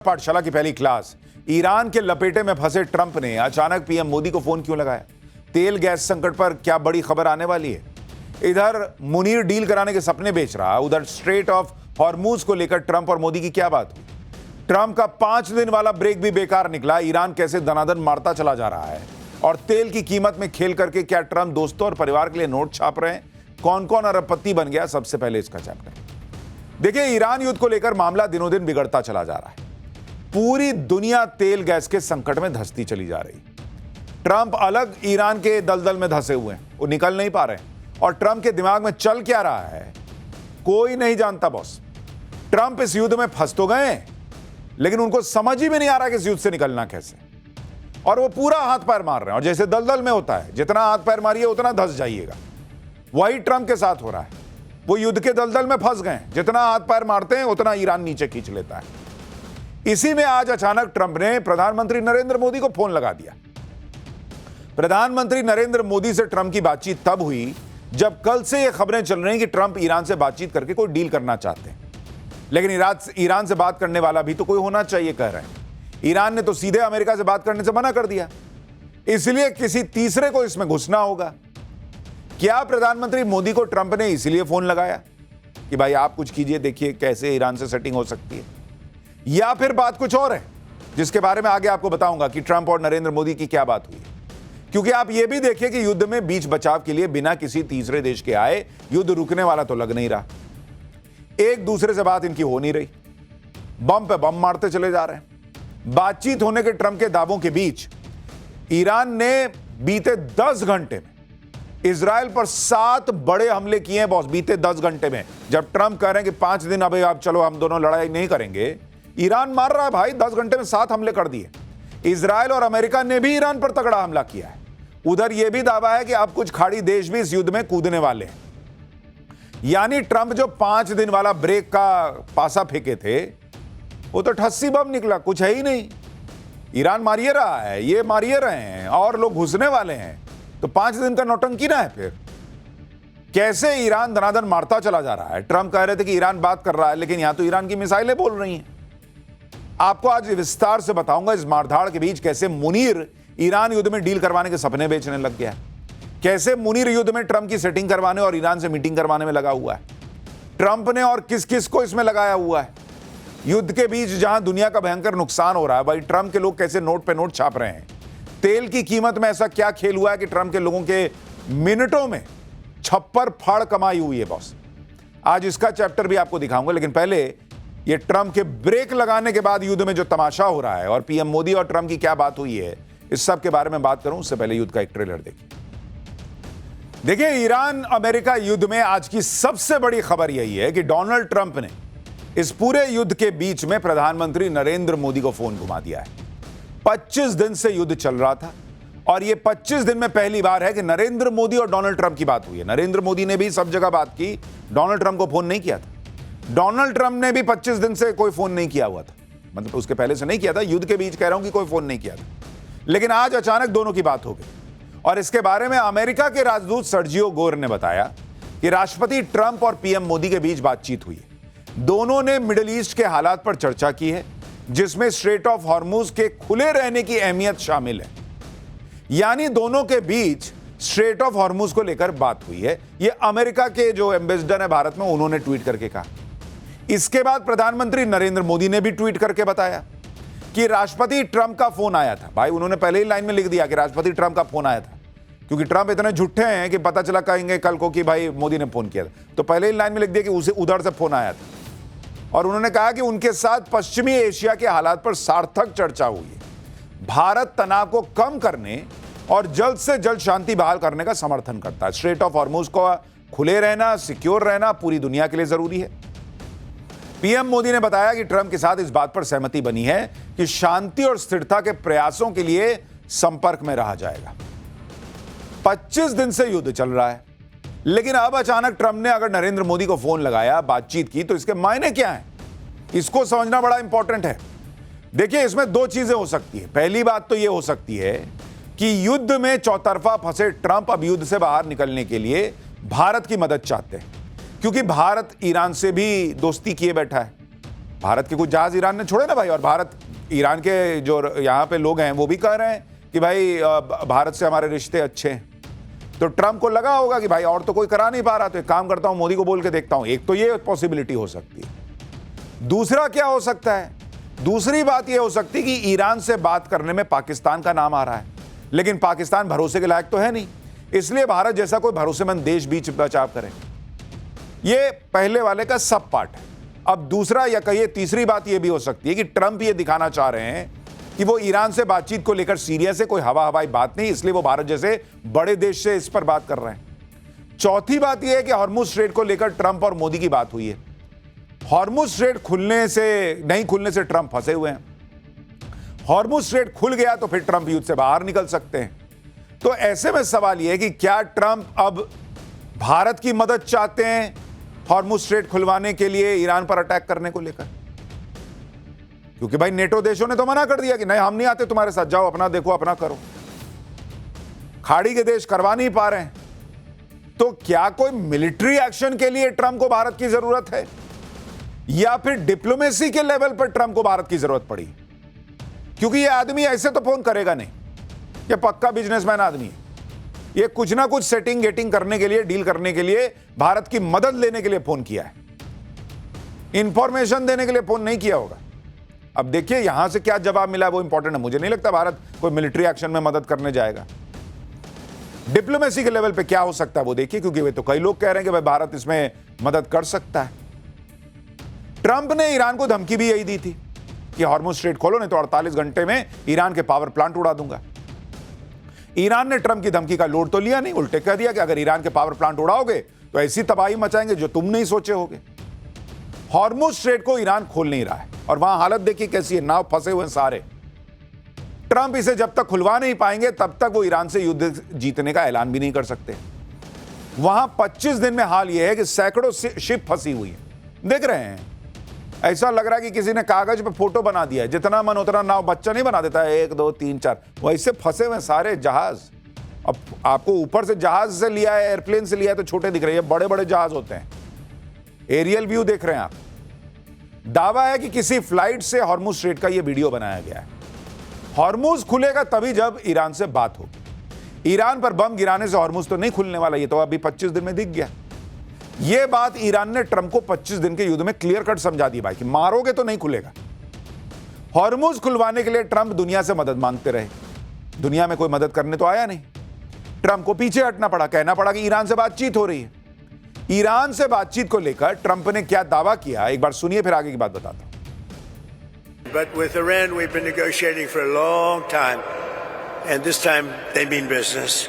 पाठशाला की पहली क्लास। ईरान के लपेटे में फंसे ट्रंप ने अचानक पीएम मोदी को फोन क्यों लगाया? तेल गैस संकट पर क्या बड़ी खबर आने वाली है? इधर मुनीर डील कराने के सपने बेच रहा, उधर स्ट्रेट ऑफ हॉर्मूज को लेकर ट्रंप और मोदी की क्या बात हुई? ट्रंप का 5 दिन वाला ब्रेक भी बेकार निकला, ईरान कैसे दनादन मारता चला जा रहा है? और तेल की कीमत में खेल करके क्या ट्रंप दोस्तों और परिवार के लिए नोट छाप रहे हैं? कौन कौन अरबपति बन गया? सबसे पहले इसका चैप्टर देखिए। ईरान युद्ध को लेकर मामला दिनों दिन बिगड़ता चला जा रहा है। पूरी दुनिया तेल गैस के संकट में धंसती चली जा रही। ट्रंप अलग ईरान के दलदल में धंसे हुए हैं, वो निकल नहीं पा रहे हैं। और ट्रंप के दिमाग में चल क्या रहा है कोई नहीं जानता बॉस। ट्रंप इस युद्ध में फंस तो गए, लेकिन उनको समझ ही में नहीं आ रहा कि इस युद्ध से निकलना कैसे। और वो पूरा हाथ पैर मार रहे हैं, और जैसे दलदल में होता है जितना हाथ पैर मारिए उतना धंस जाइएगा, वही ट्रंप के साथ हो रहा है। वो युद्ध के दलदल में फंस गए, जितना हाथ पैर मारते हैं उतना ईरान नीचे खींच लेता है। इसी में आज अचानक ट्रंप ने प्रधानमंत्री नरेंद्र मोदी को फोन लगा दिया। प्रधानमंत्री नरेंद्र मोदी से ट्रंप की बातचीत तब हुई जब कल से यह खबरें चल रही हैं कि ट्रंप ईरान से बातचीत करके कोई डील करना चाहते हैं, लेकिन ईरान से बात करने वाला भी तो कोई होना चाहिए, कह रहे हैं। ईरान ने तो सीधे अमेरिका से बात करने से मना कर दिया, इसलिए किसी तीसरे को इसमें घुसना होगा। क्या प्रधानमंत्री मोदी को ट्रंप ने इसलिए फोन लगाया कि भाई आप कुछ कीजिए, देखिए कैसे ईरान से सेटिंग हो सकती है? या फिर बात कुछ और है जिसके बारे में आगे आपको बताऊंगा कि ट्रंप और नरेंद्र मोदी की क्या बात हुई? क्योंकि आप यह भी देखिए कि युद्ध में बीच बचाव के लिए बिना किसी तीसरे देश के आए युद्ध रुकने वाला तो लग नहीं रहा। एक दूसरे से बात इनकी हो नहीं रही, बम पे बम मारते चले जा रहे हैं। बातचीत होने के ट्रंप के दावों के बीच ईरान ने बीते 10 घंटे में इजराइल पर 7 बड़े हमले किए हैं बॉस। बीते 10 घंटे में जब ट्रंप कह रहे हैं कि 5 दिन अभी आप चलो हम दोनों लड़ाई नहीं करेंगे, ईरान मार रहा है भाई। 10 घंटे में 7 हमले कर दिए। इजराइल और अमेरिका ने भी ईरान पर तगड़ा हमला किया है। उधर यह भी दावा है कि अब कुछ खाड़ी देश भी इस युद्ध में कूदने वाले हैं। यानी ट्रंप जो 5 दिन वाला ब्रेक का पासा फेंके थे वो तो ठस्सी बम निकला, कुछ है ही नहीं। ईरान मारिए रहा है, ये मारिए रहे हैं और लोग घुसने वाले हैं, तो 5 दिन का नौटंकी ना है। फिर कैसे ईरान दनादन मारता चला जा रहा है? ट्रंप कह रहे थे कि ईरान बात कर रहा है, लेकिन यहां तो ईरान की मिसाइलें बोल रही हैं। आपको आज विस्तार से बताऊंगा इस मारधाड़ के बीच कैसे मुनीर ईरान युद्ध में डील करवाने के सपने बेचने लग गया है, कैसे मुनीर युद्ध में ट्रंप की सेटिंग करवाने और ईरान से मीटिंग करवाने में लगा हुआ है। ट्रंप ने और किस किस को इसमें लगाया हुआ है। युद्ध के बीच जहां दुनिया का भयंकर नुकसान हो रहा है, भाई ट्रंप के लोग कैसे नोट पे नोट छाप रहे हैं। तेल की कीमत में ऐसा क्या खेल हुआ है कि ट्रंप के लोगों के मिनटों में छप्पर फाड़ कमाई हुई है बॉस। आज इसका चैप्टर भी आपको दिखाऊंगा, लेकिन पहले ये ट्रंप के ब्रेक लगाने के बाद युद्ध में जो तमाशा हो रहा है और पीएम मोदी और ट्रंप की क्या बात हुई है, इस सब के बारे में बात करूं उससे पहले युद्ध का एक ट्रेलर देखिए। ईरान अमेरिका युद्ध में आज की सबसे बड़ी खबर यही है कि डोनाल्ड ट्रंप ने इस पूरे युद्ध के बीच में प्रधानमंत्री नरेंद्र मोदी को फोन घुमा दिया है। 25 दिन से युद्ध चल रहा था और यह 25 दिन में पहली बार है कि नरेंद्र मोदी और डोनाल्ड ट्रंप की बात हुई है। नरेंद्र मोदी ने भी सब जगह बात की, डोनाल्ड ट्रंप को फोन नहीं किया था। डोनाल्ड ट्रंप ने भी 25 दिन से कोई फोन नहीं किया हुआ था, मतलब उसके पहले से नहीं किया था, युद्ध के बीच कह रहा हूं कि कोई फोन नहीं किया था। लेकिन आज अचानक दोनों की बात हो गई और इसके बारे में अमेरिका के राजदूत सर्जियो गोर ने बताया कि राष्ट्रपति ट्रंप और पीएम मोदी के बीच बातचीत हुई है। दोनों ने मिडिल ईस्ट के हालात पर चर्चा की है, जिसमें स्ट्रेट ऑफ हॉर्मूज के खुले रहने की अहमियत शामिल है। यानी दोनों के बीच स्ट्रेट ऑफ हॉर्मूज को लेकर बात हुई है। यह अमेरिका के जो एम्बेसडर है भारत में, उन्होंने ट्वीट करके कहा। इसके बाद प्रधानमंत्री नरेंद्र मोदी ने भी ट्वीट करके बताया कि राष्ट्रपति ट्रंप का फोन आया था। भाई उन्होंने पहले ही लाइन में लिख दिया कि राष्ट्रपति ट्रंप का फोन आया था, क्योंकि ट्रंप इतने झूठे हैं कि पता चला कहेंगे कल को कि भाई मोदी ने फोन किया था, तो पहले ही लाइन में लिख दिया कि उसे उधर से फोन आया था। और उन्होंने कहा कि उनके साथ पश्चिमी एशिया के हालात पर सार्थक चर्चा हुई है। भारत तनाव को कम करने और जल्द से जल्द शांति बहाल करने का समर्थन करता है। स्ट्रेट ऑफ हॉर्मूज को खुले रहना, सिक्योर रहना पूरी दुनिया के लिए जरूरी है। पीएम मोदी ने बताया कि ट्रंप के साथ इस बात पर सहमति बनी है कि शांति और स्थिरता के प्रयासों के लिए संपर्क में रहा जाएगा। 25 दिन से युद्ध चल रहा है, लेकिन अब अचानक ट्रंप ने अगर नरेंद्र मोदी को फोन लगाया, बातचीत की, तो इसके मायने क्या हैं? इसको समझना बड़ा इंपॉर्टेंट है। देखिए, इसमें 2 चीजें हो सकती है। पहली बात तो यह हो सकती है कि युद्ध में चौतरफा फंसे ट्रंप अब युद्ध से बाहर निकलने के लिए भारत की मदद चाहते हैं, क्योंकि भारत ईरान से भी दोस्ती किए बैठा है। भारत के कुछ जहाज ईरान ने छोड़े ना भाई, और भारत ईरान के जो यहाँ पे लोग हैं वो भी कह रहे हैं कि भाई भारत से हमारे रिश्ते अच्छे हैं। तो ट्रंप को लगा होगा कि भाई और तो कोई करा नहीं पा रहा, तो एक काम करता हूं, मोदी को बोल के देखता हूं। एक तो ये पॉसिबिलिटी हो सकती है। दूसरा क्या हो सकता है, दूसरी बात ये हो सकती है कि ईरान से बात करने में पाकिस्तान का नाम आ रहा है, लेकिन पाकिस्तान भरोसे के लायक तो है नहीं, इसलिए भारत जैसा कोई भरोसेमंद देश बीच बचाव करे। ये पहले वाले का सब पार्ट है। अब दूसरा या कहिए तीसरी बात यह भी हो सकती है कि ट्रंप ये दिखाना चाह रहे हैं कि वो ईरान से बातचीत को लेकर सीरियस है, कोई हवाई बात नहीं, इसलिए वो भारत जैसे बड़े देश से इस पर बात कर रहे हैं। चौथी बात यह है कि हॉर्मुज स्ट्रेट को लेकर ट्रंप और मोदी की बात हुई है। हॉर्मुज स्ट्रेट खुलने से नहीं खुलने से ट्रंप फंसे हुए हैं। हॉर्मुज स्ट्रेट खुल गया तो फिर ट्रंप युद्ध से बाहर निकल सकते हैं। तो ऐसे में सवाल यह है कि क्या ट्रंप अब भारत की मदद चाहते हैं हॉर्मुज स्ट्रेट खुलवाने के लिए ईरान पर अटैक करने को लेकर? क्योंकि भाई नेटो देशों ने तो मना कर दिया कि नहीं, हम नहीं आते तुम्हारे साथ, जाओ अपना देखो, अपना करो। खाड़ी के देश करवा नहीं पा रहे हैं, तो क्या कोई मिलिट्री एक्शन के लिए ट्रंप को भारत की जरूरत है, या फिर डिप्लोमेसी के लेवल पर ट्रंप को भारत की जरूरत पड़ी? क्योंकि ये आदमी ऐसे तो फोन करेगा नहीं, ये पक्का बिजनेसमैन आदमी है। ये कुछ ना कुछ सेटिंग गेटिंग करने के लिए, डील करने के लिए, भारत की मदद लेने के लिए फोन किया है, इंफॉर्मेशन देने के लिए फोन नहीं किया होगा। अब देखिए यहां से क्या जवाब मिला वो इंपॉर्टेंट है। मुझे नहीं लगता भारत कोई मिलिट्री एक्शन में मदद करने जाएगा। डिप्लोमेसी के लेवल पे क्या हो सकता है वो देखिए, क्योंकि वे तो कई लोग कह रहे हैं कि भाई भारत इसमें मदद कर सकता है। ट्रंप ने ईरान को धमकी भी यही दी थी कि हॉर्मुज स्ट्रेट खोलो, नहीं तो 48 घंटे में ईरान के पावर प्लांट उड़ा दूंगा। ईरान ने ट्रंप की धमकी का लोड तो लिया नहीं, उल्टे कह दिया कि अगर ईरान के पावर प्लांट उड़ाओगे तो ऐसी तबाही मचाएंगे जो तुम नहीं सोचे होगे। हॉर्मुज स्ट्रेट को ईरान खोल नहीं रहा है, और वहां हालत देखिए कैसी है, नाव फंसे हुए सारे। ट्रंप इसे जब तक खुलवा नहीं पाएंगे तब तक वो ईरान से युद्ध जीतने का ऐलान भी नहीं कर सकते। वहां 25 दिन में हाल यह है कि सैकड़ों शिप फंसी हुई है, देख रहे हैं। ऐसा लग रहा है कि किसी ने कागज पे फोटो बना दिया है, जितना मन उतना नाव बच्चा नहीं बना देता है, 1 2 3 4, वैसे फंसे हुए सारे जहाज। अब आपको ऊपर से जहाज से लिया है, एयरप्लेन से लिया है तो छोटे दिख रहे हैं, बड़े बड़े जहाज होते हैं। एरियल व्यू देख रहे हैं आप। दावा है कि किसी फ्लाइट से हॉर्मुज स्ट्रेट का यह वीडियो बनाया गया है। हॉर्मुज खुलेगा तभी जब ईरान से बात होगी। ईरान पर बम गिराने से हॉर्मुज तो नहीं खुलने वाला, ये तो अभी 25 दिन में दिख गया। यह बात ईरान ने ट्रंप को 25 दिन के युद्ध में क्लियर कट समझा दी भाई कि मारोगे तो नहीं खुलेगा। हॉर्मुज खुलवाने के लिए ट्रंप दुनिया से मदद मांगते रहे, दुनिया में कोई मदद करने तो आया नहीं। ट्रंप को पीछे हटना पड़ा, कहना पड़ा कि ईरान से बातचीत हो रही है। ईरान से बातचीत को लेकर ट्रंप ने क्या दावा किया, एक बार सुनिए, फिर आगे की बात बताता हूं। But with Iran, we've been negotiating for a long time, and this time they mean business.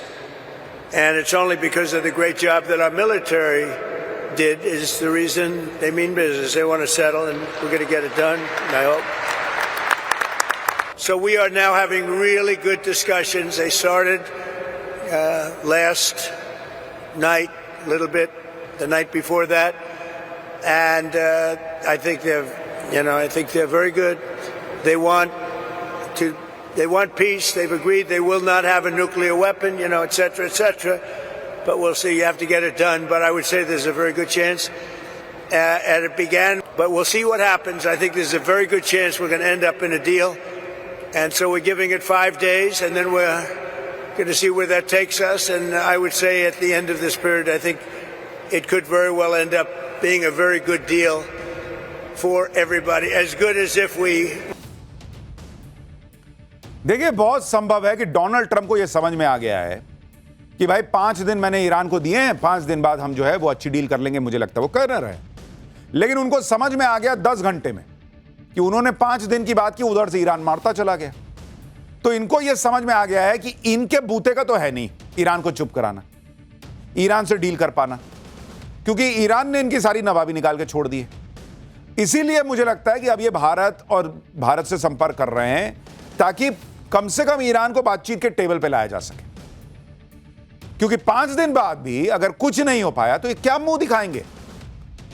And it's only because of the great job that our military did is the reason they mean business. They want to settle, and we're going to get it done, I hope. So we are now having really good discussions. They started last night, a little bit, the night before that, and I think they're very good. They want peace. They've agreed they will not have a nuclear weapon, et cetera, et cetera. But we'll see. You have to get it done. But I would say there's a very good chance. And it began, but we'll see what happens. I think there's a very good chance we're going to end up in a deal. And so we're giving it 5 days, and then we're going to see where that takes us. And I would say at the end of this period, I think it could very well end up being a very good deal for everybody. As good as if we... देखिए, बहुत संभव है कि Donald Trump को यह समझ में आ गया है कि भाई 5 दिन मैंने ईरान को दिए हैं, 5 दिन बाद हम जो है वो अच्छी डील कर लेंगे। मुझे लगता है वो कर रहे हैं, लेकिन उनको समझ में आ गया 10 घंटे में कि उन्होंने 5 दिन की बात की, उधर से ईरान मारता चला गया। तो इनको यह समझ में आ गया है कि इनके बूते का तो है नहीं ईरान को चुप कराना, ईरान से डील कर पाना, क्योंकि ईरान ने इनकी सारी नवाबी निकाल के छोड़ दी है। इसीलिए मुझे लगता है कि अब ये भारत से संपर्क कर रहे हैं ताकि कम से कम ईरान को बातचीत के टेबल पे लाया जा सके। क्योंकि 5 दिन बाद भी अगर कुछ नहीं हो पाया तो ये क्या मुंह दिखाएंगे।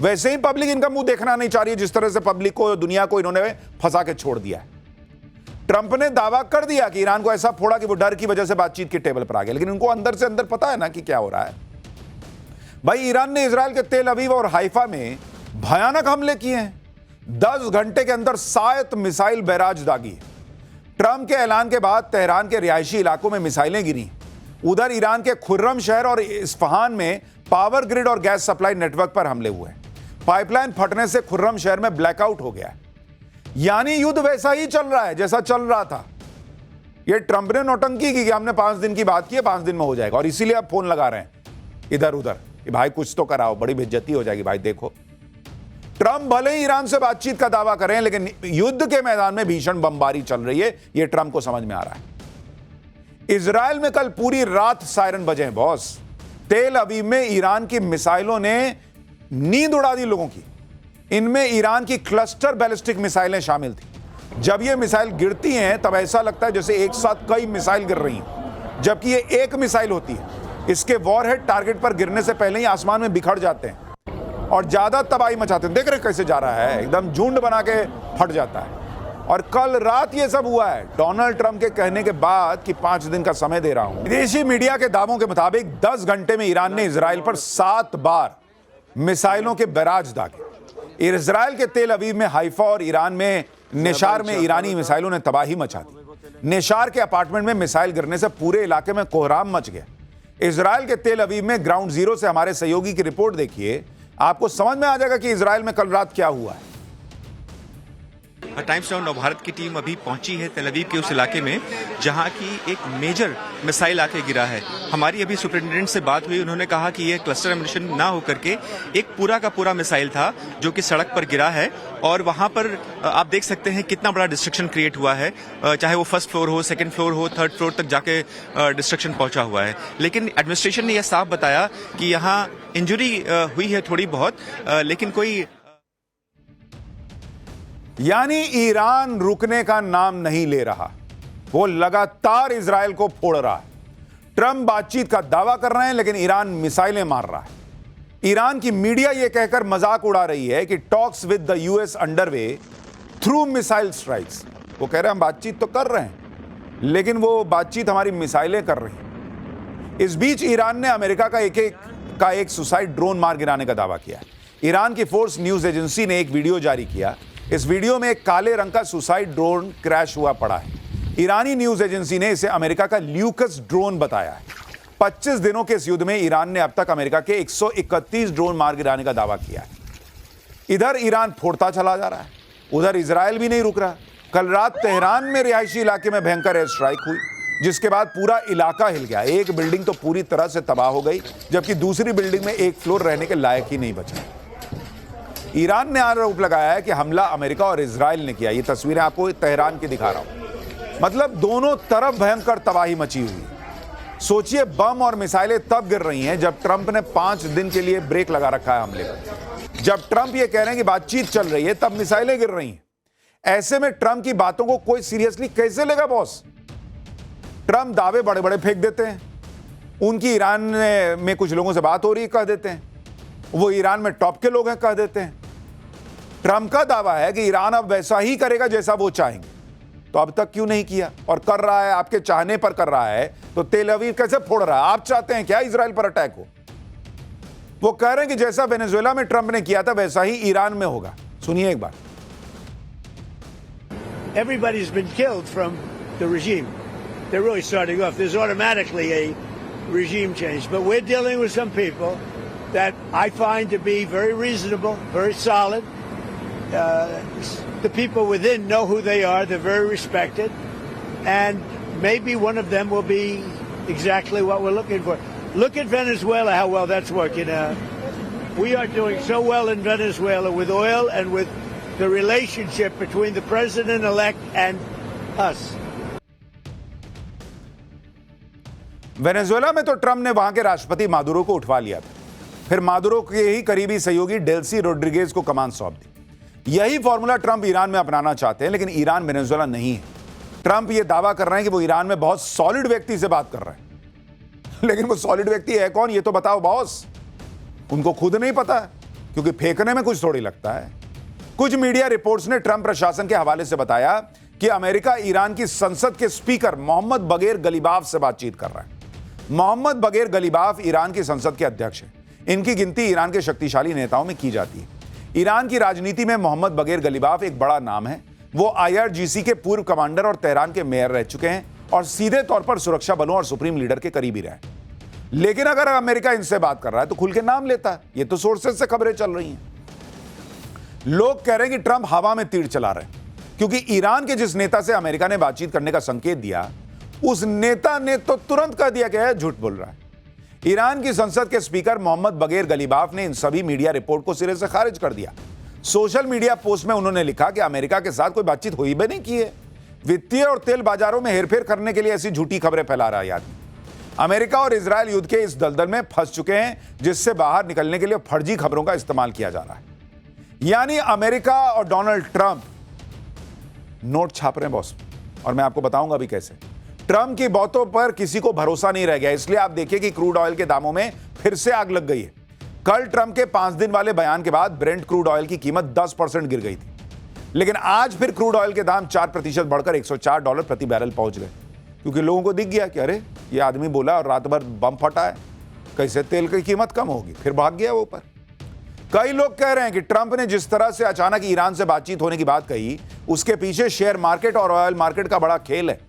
वैसे ही पब्लिक इनका मुंह देखना नहीं चाह रही है, जिस तरह से पब्लिक को, दुनिया को इन्होंने फंसा के छोड़ दिया है। ट्रंप ने दावा कर दिया कि ईरान को ऐसा फोड़ा कि वो डर की वजह से बातचीत के टेबल पर आ गया, लेकिन उनको अंदर से अंदर पता है ना कि क्या हो रहा है। भाई ईरान ने इजराइल के तेल अवीव और हाइफा में भयानक हमले किए हैं। 10 घंटे के अंदर 7 मिसाइल बैराज दागी। ट्रंप के ऐलान के बाद तेहरान के रिहायशी इलाकों में मिसाइलें गिरी। उधर ईरान के खुर्रम शहर और इस्फहान में पावर ग्रिड और गैस सप्लाई नेटवर्क पर हमले हुए। पाइपलाइन फटने से खुर्रम शहर में ब्लैकआउट हो गया। यानी युद्ध वैसा ही चल रहा है जैसा चल रहा था। ये ट्रंप ने नौटंकी की कि हमने 5 दिन की बात की है, 5 दिन में हो जाएगा, और इसीलिए आप फोन लगा रहे हैं इधर उधर कि भाई कुछ तो कराओ, बड़ी बेइज्जती हो जाएगी भाई। देखो, ट्रंप भले ही ईरान से बातचीत का दावा करें, लेकिन युद्ध के मैदान में भीषण बमबारी चल रही है, यह ट्रंप को समझ में आ रहा है। इजराइल में कल पूरी रात सायरन बजे हैं बॉस। तेल अवीव में ईरान की मिसाइलों ने नींद उड़ा दी लोगों की। इनमें ईरान की क्लस्टर बैलिस्टिक मिसाइलें शामिल थी। जब ये मिसाइल गिरती हैं तब ऐसा लगता है जैसे एक साथ कई मिसाइल गिर रही हैं, जबकि ये एक मिसाइल होती है। इसके वॉरहेड टारगेट पर गिरने से पहले ही आसमान में बिखर जाते हैं और ज्यादा तबाही मचाते हैं। देख रहे कैसे जा रहा है, एकदम झुंड बना के फट जाता है। और कल रात ये सब हुआ है डोनाल्ड ट्रंप के कहने के बाद कि 5 दिन का समय दे रहा हूं। विदेशी मीडिया के दावों के मुताबिक 10 घंटे में ईरान ने इजराइल पर 7 बार मिसाइलों के बैराज दागे। इजराइल के तेल अवीव में, हाइफा और ईरान में नेशार में ईरानी मिसाइलों ने तबाही मचा दी। नेशार के अपार्टमेंट में मिसाइल गिरने से पूरे इलाके में कोहराम मच गया। इजराइल के तेल अवीव में ग्राउंड जीरो से हमारे सहयोगी की रिपोर्ट देखिए, आपको समझ में आ जाएगा कि इजराइल में कल रात क्या हुआ है। टाइम्स नाउ नवभारत की टीम अभी पहुंची है तेल अवीव के उस इलाके में जहां की एक मेजर मिसाइल आके गिरा है। हमारी अभी सुपरिटेंडेंट से बात हुई, उन्होंने कहा कि यह क्लस्टर एमिशन ना होकर के एक पूरा का पूरा मिसाइल था जो कि सड़क पर गिरा है। और वहां पर आप देख सकते हैं कितना बड़ा डिस्ट्रक्शन क्रिएट हुआ है, चाहे वो फर्स्ट फ्लोर हो, सेकंड फ्लोर हो, थर्ड फ्लोर तक जाके डिस्ट्रक्शन पहुंचा हुआ है। लेकिन एडमिनिस्ट्रेशन ने यह साफ बताया कि यहाँ इंजरी हुई है थोड़ी बहुत, लेकिन कोई यानी ईरान रुकने का नाम नहीं ले रहा, वो लगातार इजराइल को फोड़ रहा है। ट्रंप बातचीत का दावा कर रहे हैं लेकिन ईरान मिसाइलें मार रहा है। ईरान की मीडिया यह कहकर मजाक उड़ा रही है कि talks with the US underway through missile strikes. वो कह रहे हैं हम बातचीत तो कर रहे हैं लेकिन वो बातचीत हमारी मिसाइलें कर रही हैं। इस बीच ईरान ने अमेरिका का एक सुसाइड ड्रोन मार गिराने का दावा किया। ईरान की फोर्स न्यूज एजेंसी ने एक वीडियो जारी किया। इस वीडियो में एक काले रंग का सुसाइड ड्रोन क्रैश हुआ पड़ा है। ईरानी न्यूज एजेंसी ने इसे अमेरिका का ल्यूकस ड्रोन बताया है। 25 दिनों के इस युद्ध में ईरान ने अब तक अमेरिका के 131 ड्रोन मार गिराने का दावा किया है। इधर ईरान फोड़ता चला जा रहा है, उधर इजराइल भी नहीं रुक रहा। कल रात तेहरान में रिहायशी इलाके में भयंकर एयर स्ट्राइक हुई, जिसके बाद पूरा इलाका हिल गया। एक बिल्डिंग तो पूरी तरह से तबाह हो गई, जबकि दूसरी बिल्डिंग में एक फ्लोर रहने के लायक ही नहीं बचा। ईरान ने आरोप लगाया है कि हमला अमेरिका और इजराइल ने किया। ये तस्वीरें आपको तेहरान की दिखा रहा हूं। मतलब दोनों तरफ भयंकर तबाही मची हुई है। सोचिए, बम और मिसाइलें तब गिर रही हैं जब ट्रंप ने 5 दिन के लिए ब्रेक लगा रखा है हमले पर। जब ट्रंप ये कह रहे हैं कि बातचीत चल रही है तब मिसाइलें गिर रही हैं। ऐसे में ट्रंप की बातों को कोई सीरियसली कैसे लेगा बॉस? ट्रंप दावे बड़े बड़े फेंक देते हैं। उनकी ईरान में कुछ लोगों से बात हो रही है कह देते हैं, वो ईरान में टॉप के लोग हैं कह देते हैं। ट्रंप का दावा है कि ईरान अब वैसा ही करेगा जैसा वो चाहेंगे, तो अब तक क्यों नहीं किया? और कर रहा है आपके चाहने पर कर रहा है, तो तेल अवीव कैसे फोड़ रहा है? आप चाहते हैं क्या इजराइल पर अटैक हो? वो कह रहे हैं कि जैसा वेनेजुएला में ट्रंप ने किया था वैसा ही ईरान में होगा। सुनिए एक बार। Everybody's been killed from the regime. They're really starting off. There's automatically a regime change, but we're dealing with some people that I find to be very reasonable, very solid. The people within know who they are. They're very respected. And maybe one of them will be exactly what we're looking for. Look at Venezuela, how well that's working out. We are doing so well in Venezuela with oil and with the relationship between the president-elect and us. Venezuela में तो Trump ने वहां के राष्ट्रपति Maduro को उठवा लिया था, फिर मादुरो के ही करीबी सहयोगी डेल्सी रोड्रिगेज को कमान सौंप दी। यही फॉर्मूला ट्रंप ईरान में अपनाना चाहते हैं, लेकिन ईरान वेनेजुएला नहीं है। ट्रंप ये दावा कर रहे हैं कि वो ईरान में बहुत सॉलिड व्यक्ति से बात कर रहे हैं, लेकिन वो सॉलिड व्यक्ति है कौन ये तो बताओ बॉस। उनको खुद नहीं पता, क्योंकि फेंकने में कुछ थोड़ी लगता है। कुछ मीडिया रिपोर्ट्स ने ट्रंप प्रशासन के हवाले से बताया कि अमेरिका ईरान की संसद के स्पीकर मोहम्मद बगैर गलीबाफ से बातचीत कर रहा है। मोहम्मद बगैर गलीबाफ ईरान की संसद के अध्यक्ष हैं। इनकी गिनती ईरान के शक्तिशाली नेताओं में की जाती है। ईरान की राजनीति में मोहम्मद बगैर गलीबाफ एक बड़ा नाम है। वो IRGC के पूर्व कमांडर और तेहरान के मेयर रह चुके हैं और सीधे तौर पर सुरक्षा बलों और सुप्रीम लीडर के करीबी रहे। लेकिन अगर अमेरिका इनसे बात कर रहा है तो खुल के नाम लेता है। ये तो सोर्सेज से खबरें चल रही हैं। लोग कह रहे हैं कि ट्रंप हवा में तीर चला रहे हैं, क्योंकि ईरान के जिस नेता से अमेरिका ने बातचीत करने का संकेत दिया, उस नेता ने तो तुरंत कह दिया कि झूठ बोल रहा है। ईरान की संसद के स्पीकर मोहम्मद बगैर गलीबाफ ने इन सभी मीडिया रिपोर्ट को सिरे से खारिज कर दिया। सोशल मीडिया पोस्ट में उन्होंने लिखा कि अमेरिका के साथ कोई बातचीत हुई भी नहीं की है। वित्तीय और तेल बाजारों में हेरफेर करने के लिए ऐसी झूठी खबरें फैला रहा है आदमी। अमेरिका और इजरायल युद्ध के इस दलदल में फंस चुके हैं, जिससे बाहर निकलने के लिए फर्जी खबरों का इस्तेमाल किया जा रहा है। यानी अमेरिका और डोनाल्ड ट्रंप नोट छाप रहे हैं बॉस, और मैं आपको बताऊंगा अभी कैसे। ट्रंप की बातों पर किसी को भरोसा नहीं रह गया, इसलिए आप देखिए कि क्रूड ऑयल के दामों में फिर से आग लग गई है। कल ट्रंप के 5 दिन वाले बयान के बाद ब्रेंट क्रूड ऑयल की कीमत 10% गिर गई थी, लेकिन आज फिर क्रूड ऑयल के दाम 4% बढ़कर $104 प्रति बैरल पहुंच गए, क्योंकि लोगों को दिख गया कि अरे ये आदमी बोला और रात भर बम फटा है, कैसे तेल की कीमत कम होगी, फिर भाग गया वो ऊपर। कई लोग कह रहे हैं कि ट्रंप ने जिस तरह से अचानक ईरान से बातचीत होने की बात कही, उसके पीछे शेयर मार्केट और ऑयल मार्केट का बड़ा खेल है।